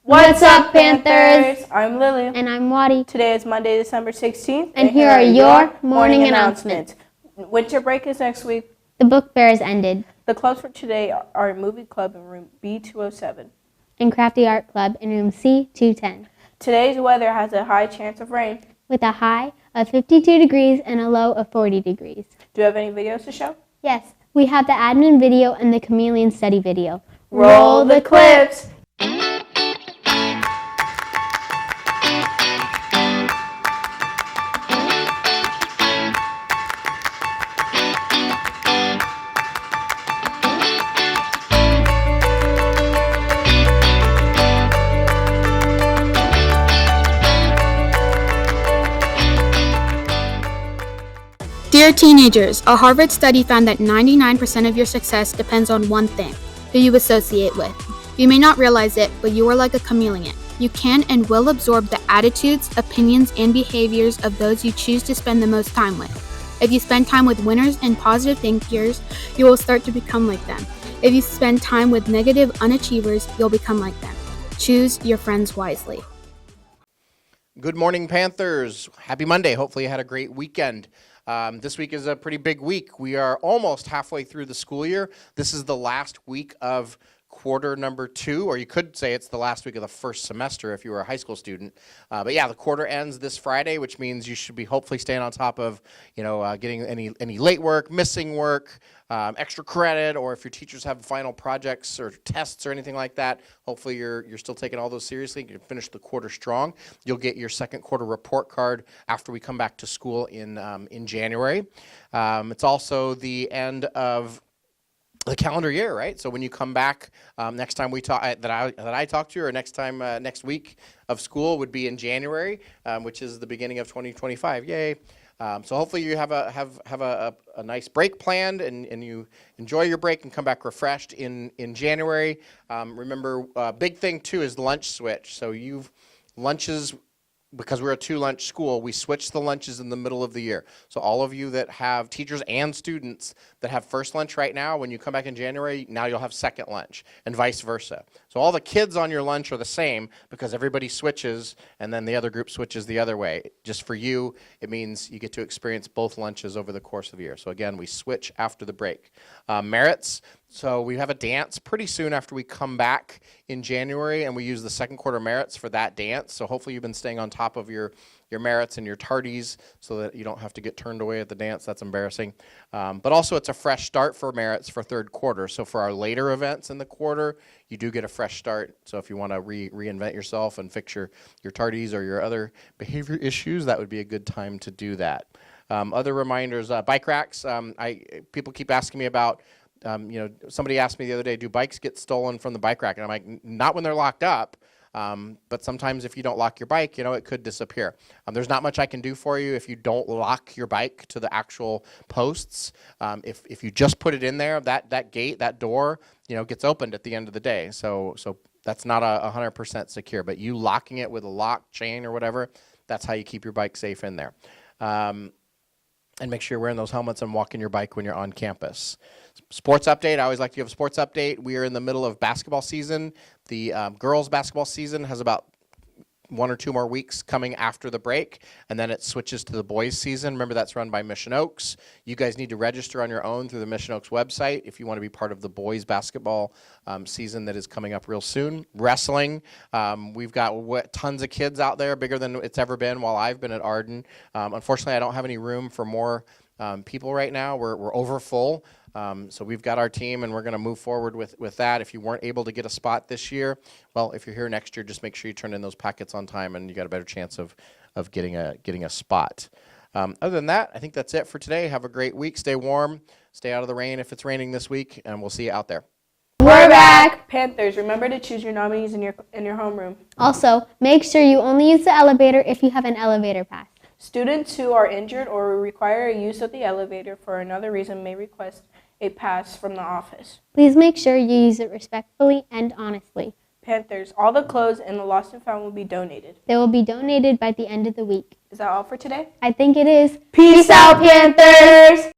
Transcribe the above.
What's up, Panthers? I'm Lily. And I'm Waddy. Today is Monday, December 16th. And here are your morning announcements. Winter break is next week. The book fair has ended. The clubs for today are Movie Club in room B207. And Crafty Art Club in room C210. Today's weather has a high chance of rain. With a high of 52 degrees and a low of 40 degrees. Do you have any videos to show? Yes, we have the admin video and the chameleon study video. Roll the clips! Dear teenagers, a Harvard study found that 99% of your success depends on one thing, who you associate with. You may not realize it, but you are like a chameleon. You can and will absorb the attitudes, opinions, and behaviors of those you choose to spend the most time with. If you spend time with winners and positive thinkers, you will start to become like them. If you spend time with negative unachievers, you'll become like them. Choose your friends wisely. Good morning, Panthers. Happy Monday. Hopefully you had a great weekend. This week is a pretty big week. We are almost halfway through the school year. This is the last week of quarter number 2, or you could say it's the last week of the first semester if you were a high school student. But yeah, the quarter ends this Friday, which means you should be hopefully staying on top of, getting any late work, missing work, extra credit, or if your teachers have final projects or tests or anything like that, hopefully you're still taking all those seriously. You can finish the quarter strong. You'll get your second quarter report card after we come back to school in January. It's also the end of the calendar year, right? So when you come back, next time we talk that I talk to you, or next week of school would be in January, which is the beginning of 2025. Yay! So hopefully you have a nice break planned and you enjoy your break and come back refreshed in January. Remember, big thing too is lunch switch. So lunches. Because we're a 2-lunch school, we switch the lunches in the middle of the year. So all of you that have teachers and students that have first lunch right now, when you come back in January, now you'll have second lunch, and vice versa. So all the kids on your lunch are the same because everybody switches, and then the other group switches the other way. Just for you, it means you get to experience both lunches over the course of the year. So again, we switch after the break. Merits. So we have a dance pretty soon after we come back in January, and we use the second quarter merits for that dance. So hopefully you've been staying on top of your merits and your tardies so that you don't have to get turned away at the dance. That's embarrassing. But also it's a fresh start for merits for third quarter. So for our later events in the quarter, you do get a fresh start. So if you want to reinvent yourself and fix your tardies or your other behavior issues, that would be a good time to do that. Other reminders, bike racks. People keep asking me about, somebody asked me the other day, do bikes get stolen from the bike rack? And I'm like, not when they're locked up. But sometimes if you don't lock your bike, it could disappear. There's not much I can do for you if you don't lock your bike to the actual posts. If you just put it in there, that gate, that door, gets opened at the end of the day. So that's not 100% secure. But you locking it with a lock, chain, or whatever, that's how you keep your bike safe in there. And make sure you're wearing those helmets and walking your bike when you're on campus. Sports update. I always like to give a sports update. We are in the middle of basketball season. The girls' basketball season has about 1 or 2 more weeks coming after the break, and then it switches to the boys' season. Remember, that's run by Mission Oaks. You guys need to register on your own through the Mission Oaks website if you want to be part of the boys' basketball season that is coming up real soon. Wrestling. We've got tons of kids out there, bigger than it's ever been while I've been at Arden. Unfortunately, I don't have any room for more people right now. We're over full. So we've got our team, and we're going to move forward with that. If you weren't able to get a spot this year, well, if you're here next year, just make sure you turn in those packets on time, and you got a better chance of getting a spot. Other than that, I think that's it for today. Have a great week. Stay warm. Stay out of the rain if it's raining this week, and we'll see you out there. We're back. Panthers, remember to choose your nominees in your homeroom. Also, make sure you only use the elevator if you have an elevator pass. Students who are injured or require use of the elevator for another reason may request a pass from the office. Please make sure you use it respectfully and honestly. Panthers, all the clothes in the lost and found will be donated. They will be donated by the end of the week. Is that all for today? I think it is. Peace out, Panthers!